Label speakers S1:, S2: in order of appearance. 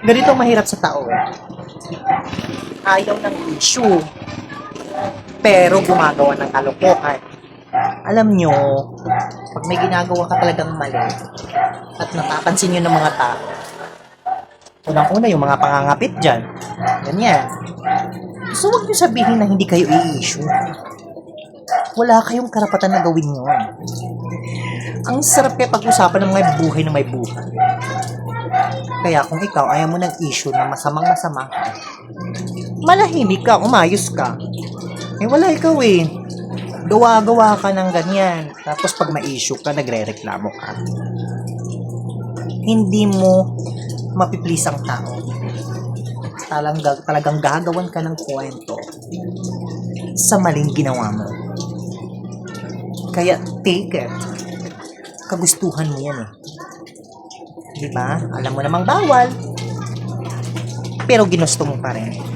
S1: Ganito ang mahirap sa tao eh. Ayaw ng issue, pero gumagawa ng kalokohan. Alam nyo, pag may ginagawa ka talagang mali at napapansin nyo ng mga tao, unang-una yung mga pangangapit dyan, ganyan. So huwag nyo sabihin na hindi kayo i-issue. Wala kayong karapatan na gawin yun. Ang sarap kaya pag-usapan ng may buhay na may buhay. Kaya kung ikaw ayaw mo ng issue na masamang-masama, manahimik ka, umayos ka. Eh wala ikaw eh. Gawa-gawa ka ng ganyan. Tapos pag may issue ka, nagre-reklamo ka. Hindi mo mapiplease ang tao. Talagang gagawan ka ng kwento sa maling ginawa mo. Kaya take it. Kagustuhan mo yan eh. Diba? Alam mo namang bawal. Pero ginusto mo pa rin.